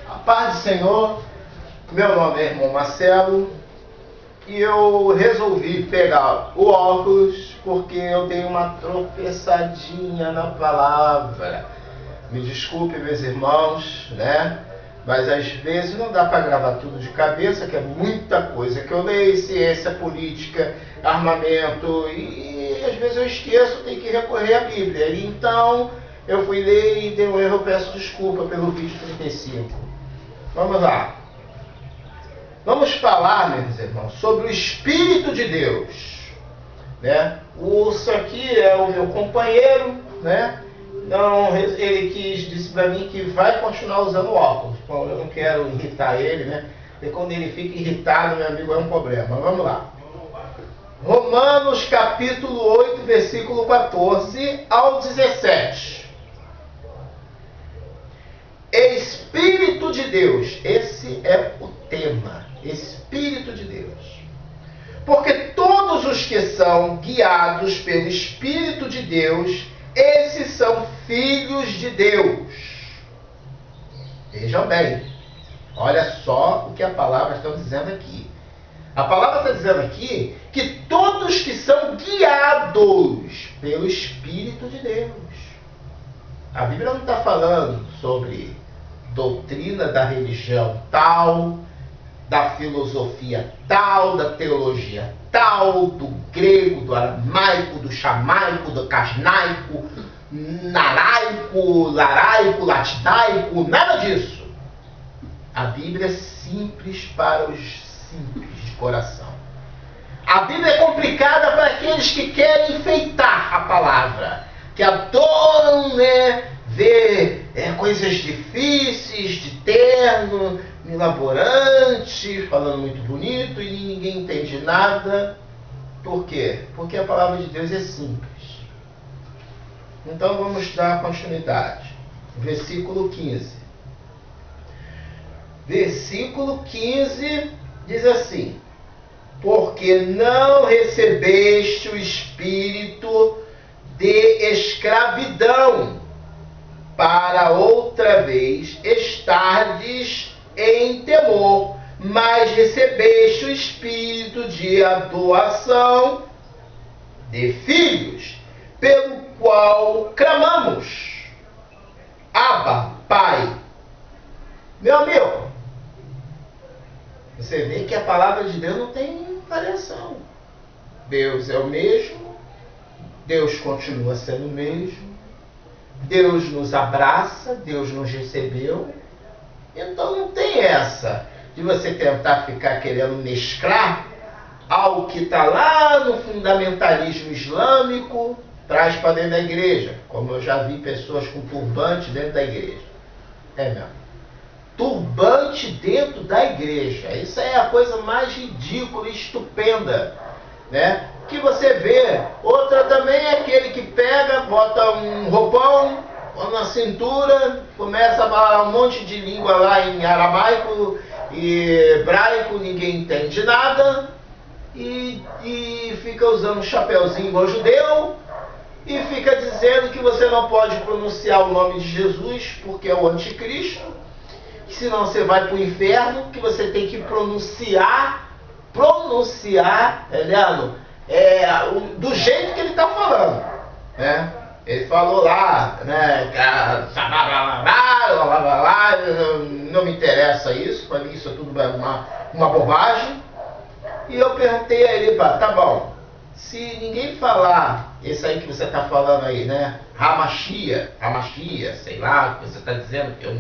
A paz do Senhor, meu nome é irmão Marcelo e eu resolvi pegar o óculos porque eu dei uma tropeçadinha na palavra. Me desculpe, meus irmãos, né? Mas às vezes não dá para gravar tudo de cabeça, que é muita coisa que eu leio, ciência, política, armamento, e às vezes eu esqueço, tenho que recorrer à Bíblia. E então eu fui ler e dei um erro, eu peço desculpa pelo vídeo 35. Vamos lá. Vamos falar, meus irmãos, sobre o Espírito de Deus. Né? O urso aqui é o meu companheiro, né? Então ele disse para mim que vai continuar usando óculos. Bom, eu não quero irritar ele, né? E quando ele fica irritado, meu amigo, é um problema. Vamos lá. Romanos capítulo 8, versículo 14 ao 17. Espírito de Deus. Esse é o tema. Espírito de Deus. Porque todos os que são guiados pelo Espírito de Deus, esses são filhos de Deus. Vejam bem. Olha só o que a palavra está dizendo aqui. A palavra está dizendo aqui que todos que são guiados pelo Espírito de Deus. A Bíblia não está falando sobre doutrina da religião tal, da filosofia tal, da teologia tal, do grego, do aramaico, do chamaico, do casnaico, naraico, laraico, latinaico, nada disso. A Bíblia é simples para os simples de coração. A Bíblia é complicada para aqueles que querem enfeitar a palavra, que adoram, né, ver coisas difíceis, de terno, elaborante, falando muito bonito e ninguém entende nada. Por quê? Porque a palavra de Deus é simples. Então vamos dar continuidade. Versículo 15. Versículo 15 diz assim: porque não recebeste o espírito de escravidão, para outra vez estardes em temor, mas recebeste o espírito de adoção de filhos, pelo qual clamamos: Abba, Pai. Meu amigo, você vê que a palavra de Deus não tem variação. Deus é o mesmo, Deus continua sendo o mesmo, Deus nos abraça, Deus nos recebeu. Então não tem essa de você tentar ficar querendo mesclar algo que está lá no fundamentalismo islâmico, traz para dentro da igreja. Como eu já vi pessoas com turbante dentro da igreja. É mesmo. Turbante dentro da igreja. Isso é a coisa mais ridícula e estupenda, né? Que você vê. Outra também é aquele que pega, bota um roupão na cintura, começa a falar um monte de língua lá em aramaico e hebraico, ninguém entende nada, e fica usando um chapeuzinho igual judeu, e fica dizendo que você não pode pronunciar o nome de Jesus porque é o anticristo, que senão você vai para o inferno, que você tem que pronunciar, entendendo? Do jeito que ele está falando, né? Ele falou lá, né? Não me interessa isso, para mim isso é tudo uma bobagem. E eu perguntei a ele: tá bom, se ninguém falar esse aí que você está falando aí, né? Hamashia, sei lá, que você está dizendo, que eu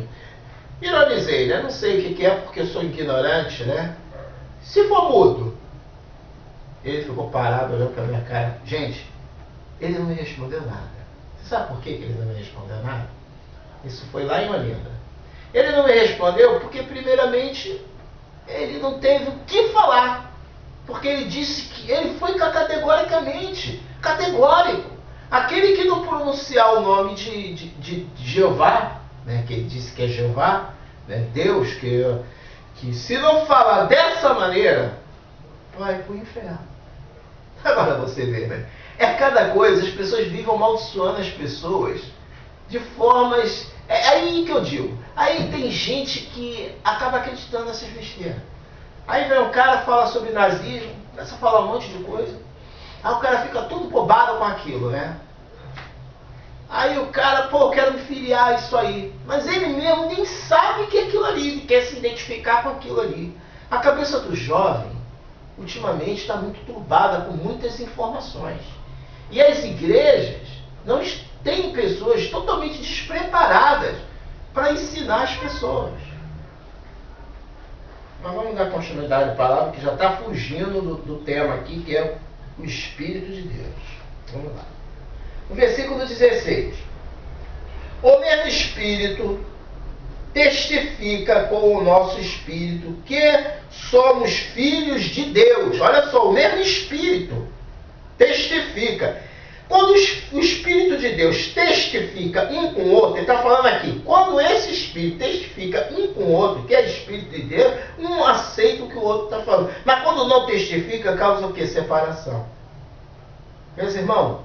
ironizei, né? Não sei o que é porque eu sou ignorante, né? Se for mudo. Ele ficou parado olhando para minha cara. Gente, ele não me respondeu nada. Você sabe por que ele não me respondeu nada? Isso foi lá em Olinda. Ele não me respondeu porque, primeiramente, ele não teve o que falar. Porque ele disse que ele foi categoricamente categórico. Aquele que não pronunciar o nome de Jeová, né, que ele disse que é Jeová, né, Deus, que se não falar dessa maneira, vai para o inferno. Agora você vê, né? É cada coisa, as pessoas vivem amaldiçoando as pessoas de formas... É aí que eu digo. Aí tem gente que acaba acreditando nessas besteiras. Aí vem um cara fala sobre nazismo, começa a falar um monte de coisa. Aí o cara fica todo bobado com aquilo, né? Aí o cara, pô, eu quero me filiar a isso aí. Mas ele mesmo nem sabe que é aquilo ali, ele quer se identificar com aquilo ali. A cabeça do jovem, ultimamente, está muito turbada com muitas informações. E as igrejas não têm pessoas totalmente despreparadas para ensinar as pessoas. Mas vamos dar continuidade à palavra, que já está fugindo do tema aqui, que é o Espírito de Deus. Vamos lá. No versículo 16. O mesmo Espírito testifica com o nosso Espírito que somos filhos de Deus. Olha só, o mesmo Espírito testifica. Quando o Espírito de Deus testifica um com o outro, ele está falando aqui, quando esse Espírito testifica um com o outro, que é Espírito de Deus, um aceita o que o outro está falando. Mas quando não testifica, causa o quê? Separação. Meus irmãos,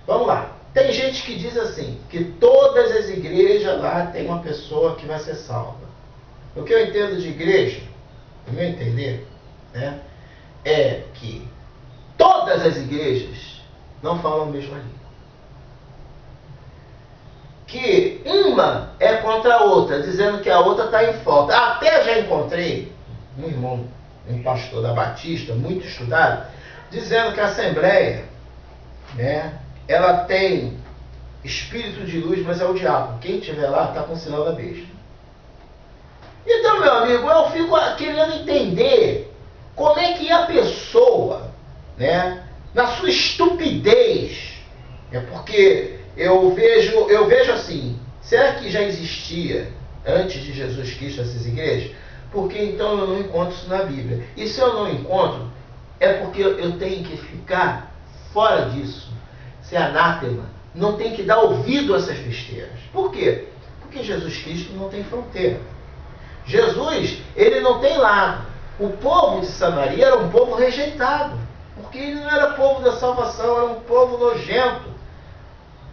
vamos lá. Tem gente que diz assim, que todas as igrejas lá tem uma pessoa que vai ser salva. O que eu entendo de igreja, no meu entender, né, é que todas as igrejas não falam a mesma língua. Que uma é contra a outra, dizendo que a outra está em falta. Até já encontrei um irmão, um pastor da Batista, muito estudado, dizendo que a Assembleia, né, ela tem espírito de luz, mas é o diabo. Quem estiver lá está com o sinal da besta. Então, meu amigo, eu fico querendo entender como é que a pessoa, né, na sua estupidez, é porque eu vejo assim, será que já existia antes de Jesus Cristo essas igrejas? Porque então eu não encontro isso na Bíblia. E se eu não encontro, é porque eu tenho que ficar fora disso, ser anátema, não tem que dar ouvido a essas besteiras. Por quê? Porque Jesus Cristo não tem fronteira. Jesus, ele não tem lado. O povo de Samaria era um povo rejeitado, porque ele não era povo da salvação, era um povo nojento.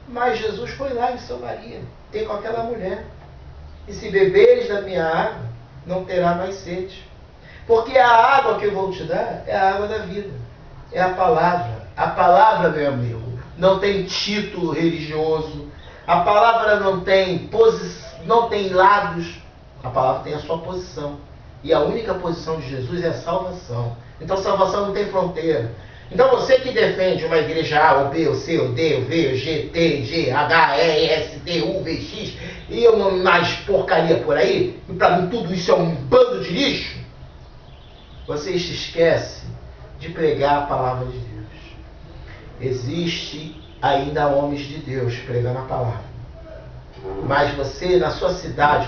Mas Jesus foi lá em Samaria, tem com aquela mulher. E se beberes da minha água, não terá mais sede. Porque a água que eu vou te dar é a água da vida. É a palavra. A palavra, meu amigo, não tem título religioso. A palavra não tem lados. A palavra tem a sua posição. E a única posição de Jesus é a salvação. Então salvação não tem fronteira. Então você que defende uma igreja A, ou B, ou C, ou D, ou V, ou G, T, G, H, E, S, T, U, V, X, e eu não mais porcaria por aí, e para mim tudo isso é um bando de lixo, você se esquece de pregar a palavra de Deus. Existe ainda homens de Deus pregando a palavra. Mas você, na sua cidade,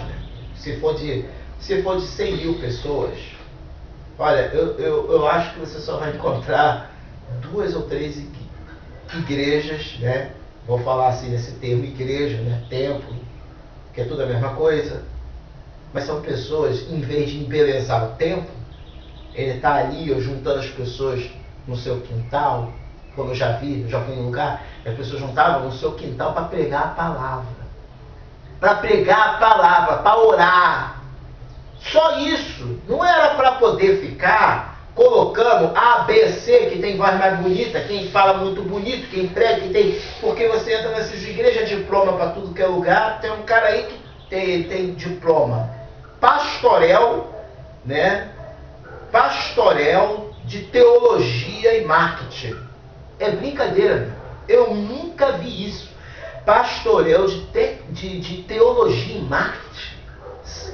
se for de 100 mil pessoas, olha, eu acho que você só vai encontrar 2 ou 3 igrejas, né? Vou falar assim nesse termo, igreja, né? Templo, que é tudo a mesma coisa. Mas são pessoas, em vez de embelezar o templo, ele está ali, ó, juntando as pessoas no seu quintal. Como eu já fui em um lugar, as pessoas juntavam no seu quintal para pregar a palavra. Para pregar a palavra, para orar. Só isso. Não era para poder ficar colocando A, B, C, que tem voz mais bonita, quem fala muito bonito, quem prega, quem tem... Porque você entra nessas igrejas, diploma para tudo que é lugar, tem um cara aí que tem diploma pastorel, né? Pastorel de teologia e marketing. É brincadeira, eu nunca vi isso. Pastorel de teologia e marketing.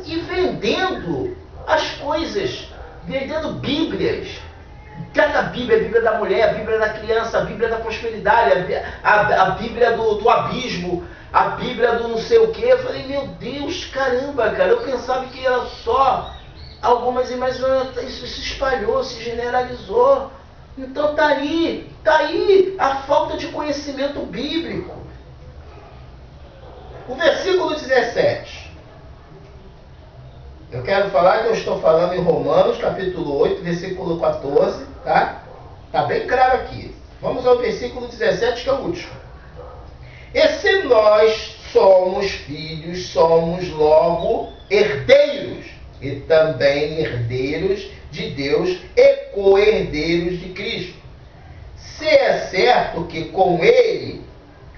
E vendendo as coisas, vendendo bíblias. Cada Bíblia, a Bíblia da mulher, a Bíblia da criança, a Bíblia da prosperidade, a Bíblia do abismo, a Bíblia do não sei o quê. Eu falei, meu Deus, caramba, cara, eu pensava que era só algumas imagens, isso se espalhou, se generalizou. Então tá aí a falta de conhecimento bíblico. O versículo 17. Eu quero falar que eu estou falando em Romanos, capítulo 8, versículo 14, tá? Tá bem claro aqui. Vamos ao versículo 17, que é o último. E se nós somos filhos, somos logo herdeiros, e também herdeiros de Deus e co-herdeiros de Cristo. Se é certo que com ele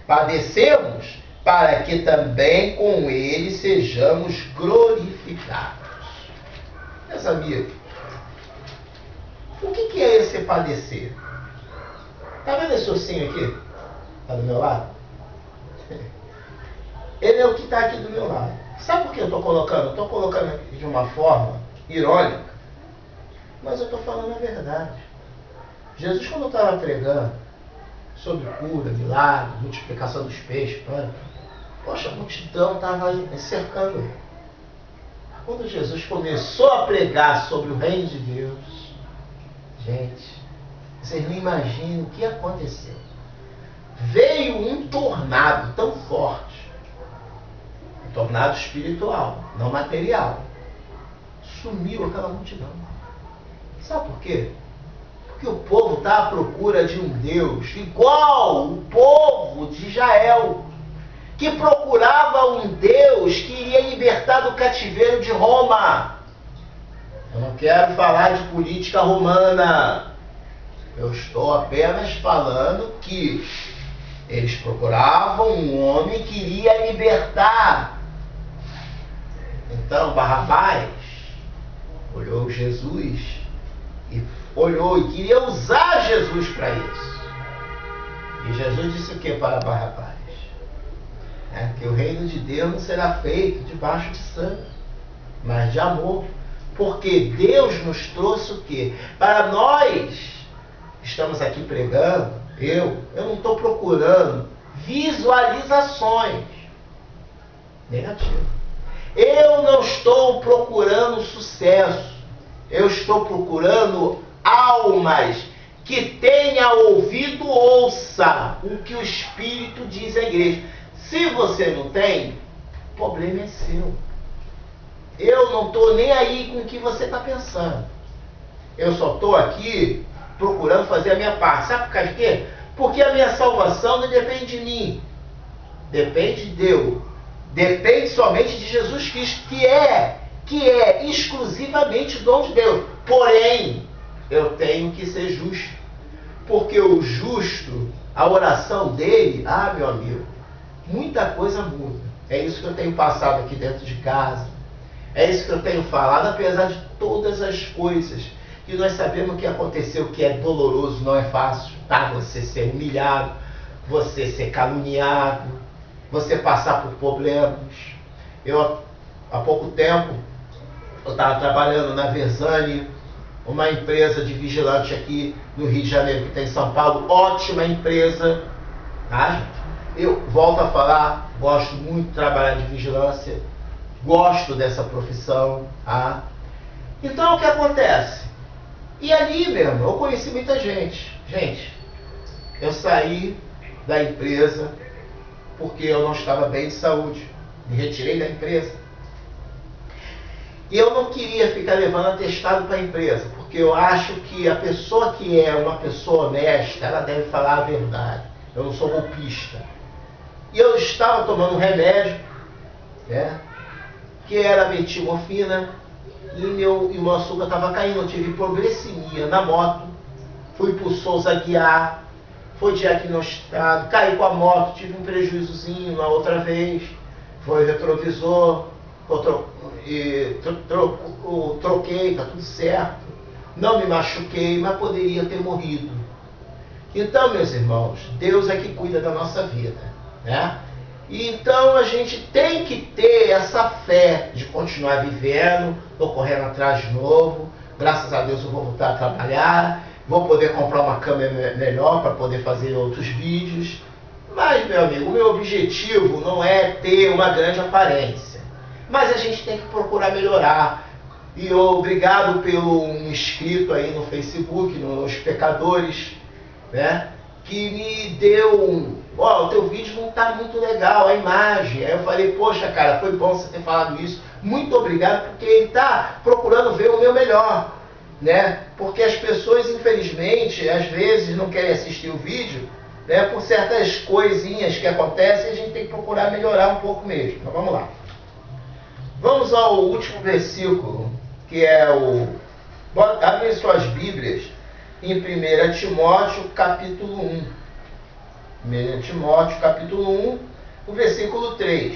padecemos, para que também com ele sejamos glorificados. Meus amigos, o que é esse padecer? Está vendo esse ursinho aqui? Está do meu lado? Ele é o que está aqui do meu lado. Sabe por que eu estou colocando? Estou colocando aqui de uma forma irônica, mas eu estou falando a verdade. Jesus, quando estava pregando sobre cura, milagre, multiplicação dos peixes, poxa, a multidão estava cercando ele. Quando Jesus começou a pregar sobre o reino de Deus, gente, vocês não imaginam o que aconteceu. Veio um tornado tão forte, um tornado espiritual, não material. Sumiu aquela multidão. Sabe por quê? Porque o povo está à procura de um Deus igual o povo de Israel, que procurava um Deus que iria libertar do cativeiro de Roma. Eu não quero falar de política romana. Eu estou apenas falando que eles procuravam um homem que iria libertar. Então Barrabás olhou Jesus e olhou e queria usar Jesus para isso. E Jesus disse o que para Barrabás? Que o reino de Deus não será feito debaixo de sangue, mas de amor. Porque Deus nos trouxe o quê? Para nós, estamos aqui pregando, eu não estou procurando visualizações negativas. Eu não estou procurando sucesso. Eu estou procurando almas que tenha ouvido, ouça o que o Espírito diz à igreja. Se você não tem, o problema é seu. Eu não estou nem aí com o que você está pensando. Eu só estou aqui procurando fazer a minha parte. Sabe por causa de quê? Porque a minha salvação não depende de mim. Depende de Deus. Depende somente de Jesus Cristo, que é exclusivamente dom de Deus. Porém, eu tenho que ser justo. Porque o justo, a oração dele, meu amigo, muita coisa muda. É isso que eu tenho passado aqui dentro de casa. É isso que eu tenho falado, apesar de todas as coisas que nós sabemos que aconteceu, que é doloroso, não é fácil, tá? Você ser humilhado, você ser caluniado, você passar por problemas. Eu, há pouco tempo, eu estava trabalhando na Versani, uma empresa de vigilante aqui no Rio de Janeiro, que tem em São Paulo, ótima empresa, tá, gente? Eu volto a falar, gosto muito de trabalhar de vigilância, gosto dessa profissão, tá? Então o que acontece? E ali mesmo, eu conheci muita gente. Gente, eu saí da empresa porque eu não estava bem de saúde. Me retirei da empresa. E eu não queria ficar levando atestado para a empresa, porque eu acho que a pessoa que é uma pessoa honesta, ela deve falar a verdade. Eu não sou golpista. E eu estava tomando um remédio, né, que era metilmorfina, e meu açúcar estava caindo. Eu tive progressimia na moto, fui para o Souza Guiar, foi diagnosticado, caí com a moto, tive um prejuízozinho na outra vez, foi retrovisor, troquei, tá tudo certo, não me machuquei, mas poderia ter morrido. Então, meus irmãos, Deus é que cuida da nossa vida, né? E então a gente tem que ter essa fé de continuar vivendo. Estou correndo atrás de novo, graças a Deus eu vou voltar a trabalhar, vou poder comprar uma câmera melhor para poder fazer outros vídeos. Mas, meu amigo, o meu objetivo não é ter uma grande aparência, mas a gente tem que procurar melhorar. E obrigado pelo um inscrito aí no Facebook, nos Pecadores, né, que me deu o teu vídeo não está muito legal, a imagem. Aí eu falei, poxa, cara, foi bom você ter falado isso, muito obrigado, porque ele está procurando ver o meu melhor, né? Porque as pessoas, infelizmente, às vezes não querem assistir o vídeo né, por certas coisinhas que acontecem, a gente tem que procurar melhorar um pouco mesmo. Então vamos lá. Vamos ao último versículo, que é o... Abrem suas Bíblias em 1 Timóteo, capítulo 1. 1 Timóteo, capítulo 1, o versículo 3,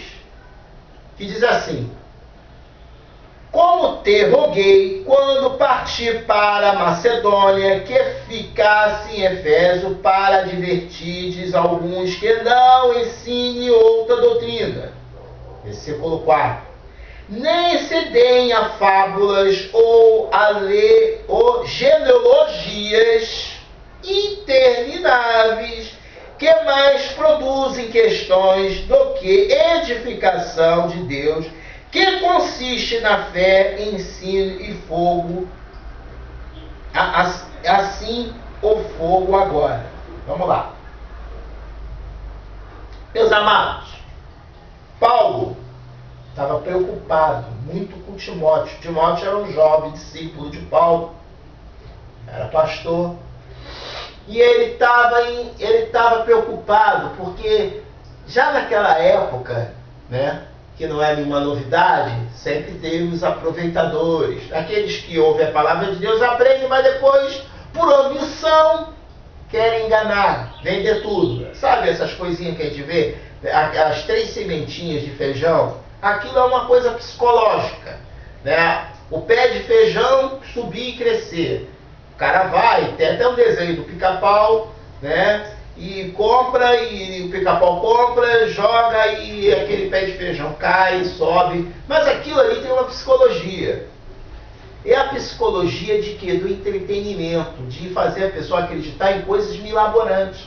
que diz assim: como te roguei, quando parti para Macedônia, que ficasse em Éfeso para advertirdes alguns que não ensine outra doutrina. Versículo 4. Nem se deem a fábulas ou genealogias intermináveis, que mais produzem questões do que edificação de Deus, que consiste na fé, ensino e fogo, assim o fogo agora. Vamos lá. Meus amados, Paulo estava preocupado muito com Timóteo. Timóteo era um jovem discípulo de Paulo, era pastor, e ele estava preocupado, porque já naquela época, né, que não é nenhuma novidade, sempre teve os aproveitadores, aqueles que ouvem a palavra de Deus, aprendem, mas depois, por omissão, querem enganar, vender tudo. Sabe essas coisinhas que a gente vê? As 3 sementinhas de feijão, aquilo é uma coisa psicológica, né? O pé de feijão subir e crescer. O cara vai, tem até um desenho do pica-pau, né? E compra, e o pica-pau compra, joga e aquele pé de feijão cai, sobe. Mas aquilo ali tem uma psicologia. É a psicologia de quê? Do entretenimento, de fazer a pessoa acreditar em coisas milaborantes.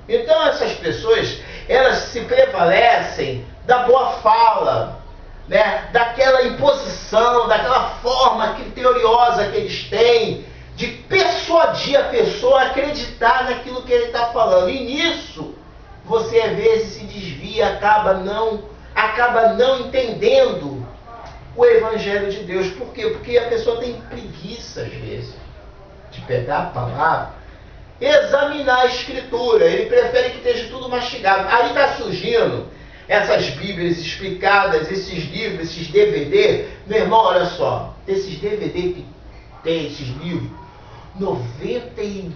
Então essas pessoas, elas se prevalecem da boa fala, né? Daquela imposição, daquela forma criteriosa que eles têm de persuadir a pessoa a acreditar naquilo que ele está falando. E nisso, você às vezes se desvia, acaba não entendendo o Evangelho de Deus. Por quê? Porque a pessoa tem preguiça, às vezes, de pegar a palavra, examinar a Escritura. Ele prefere que esteja tudo mastigado. Aí está surgindo essas Bíblias explicadas, esses livros, esses DVD. Meu irmão, olha só, esses DVD que tem, esses livros, 99%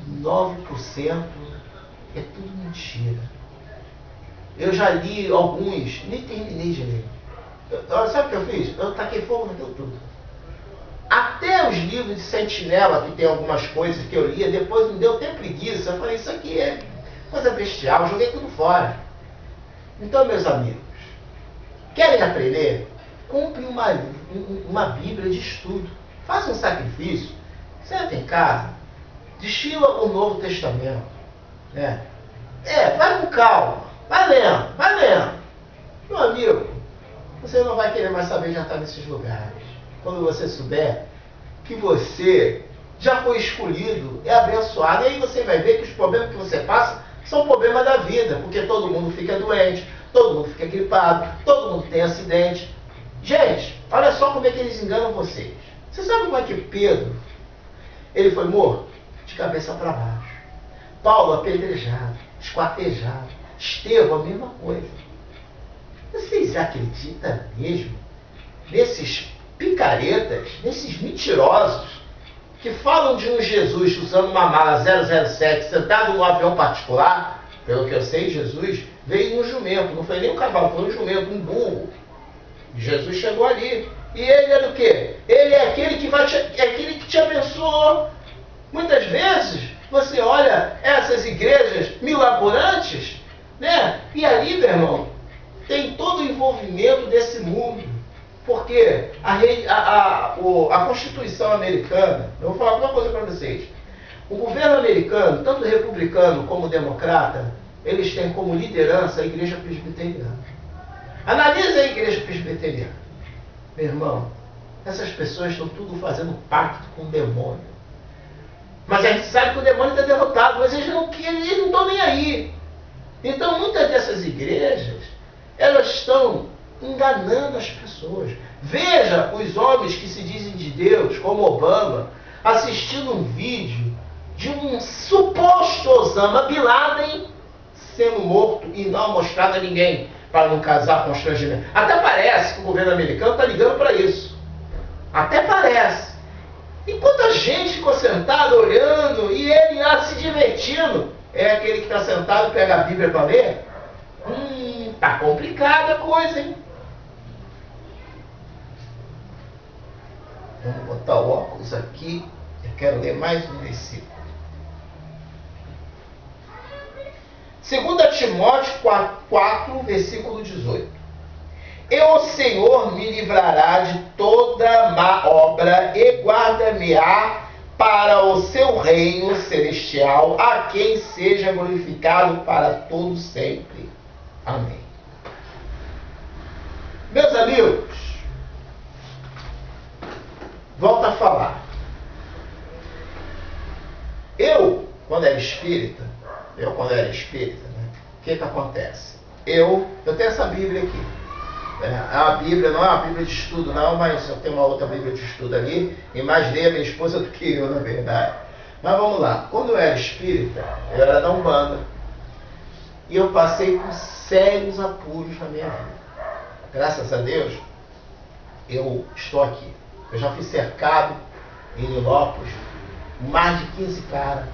é tudo mentira. Eu já li alguns, nem terminei de ler. Sabe o que eu fiz? Eu taquei fogo naquilo tudo. Até os livros de Sentinela, que tem algumas coisas que eu lia, depois me deu até preguiça. Eu falei, isso aqui é coisa bestial, eu joguei tudo fora. Então, meus amigos, querem aprender? Compre uma Bíblia de estudo. Faça um sacrifício. Senta em casa, destila o Novo Testamento, né? Vai com calma, vai lendo. Meu amigo, você não vai querer mais saber de estar nesses lugares. Quando você souber que você já foi escolhido, é abençoado, e aí você vai ver que os problemas que você passa são problemas da vida, porque todo mundo fica doente, todo mundo fica gripado, todo mundo tem acidente. Gente, olha só como é que eles enganam vocês. Você sabe como é que Pedro, ele foi morto? De cabeça para baixo. Paulo apedrejado, esquartejado. Estevão, a mesma coisa. Vocês acreditam mesmo nesses picaretas, nesses mentirosos, que falam de um Jesus usando uma mala 007, sentado num avião particular? Pelo que eu sei, Jesus veio em um jumento, não foi nem um cavalo, foi um jumento, um burro. E Jesus chegou ali. E ele era o quê? Ele é aquele que te abençoou. Muitas vezes você olha essas igrejas milaborantes, né? E ali, meu irmão, tem todo o envolvimento desse mundo. Porque a Constituição americana, eu vou falar uma coisa para vocês. O governo americano, tanto republicano como democrata, eles têm como liderança a igreja presbiteriana. Analise a igreja presbiteriana. Meu irmão, essas pessoas estão tudo fazendo pacto com o demônio. Mas a gente sabe que o demônio está derrotado, mas eles não estão nem aí. Então, muitas dessas igrejas, elas estão enganando as pessoas. Veja os homens que se dizem de Deus, como Obama, assistindo um vídeo de um suposto Osama Bin Laden sendo morto e não mostrado a ninguém, para não causar constrangimento. Até parece que o governo americano está ligando para isso. Até parece. Enquanto a gente ficou sentado olhando e ele lá se divertindo, é aquele que está sentado, pega a Bíblia para ler. Tá complicada a coisa, hein? Vamos botar o óculos aqui. Eu quero ler mais um versículo. 2 Timóteo 4, versículo 18. E o Senhor me livrará de toda má obra e guarda-me-á para o seu reino celestial, a quem seja glorificado para todo sempre. Amém. Meus amigos, volto a falar. Eu, quando era espírita, né? O que acontece? Eu tenho essa Bíblia aqui. A Bíblia não é uma Bíblia de estudo não, mas eu tenho uma outra Bíblia de estudo ali, e mais lê a minha esposa do que eu, na verdade. Mas vamos lá, quando eu era espírita, eu era da Umbanda, e eu passei por sérios apuros na minha vida. Graças a Deus, eu estou aqui. Eu já fui cercado em Nilópolis, mais de 15 caras.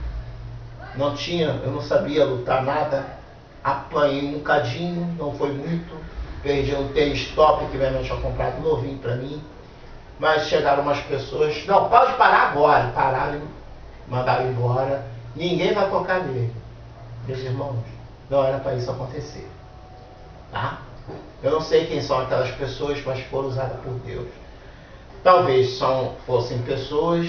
Eu não sabia lutar nada, apanhei um bocadinho, não foi muito. Perdi um tênis top que minha mãe tinha comprado novinho para mim. Mas chegaram umas pessoas, não, pode parar agora. Pararam, mandaram embora. Ninguém vai tocar nele. Meus irmãos, não era para isso acontecer. Tá? Eu não sei quem são aquelas pessoas, mas foram usadas por Deus. Talvez fossem pessoas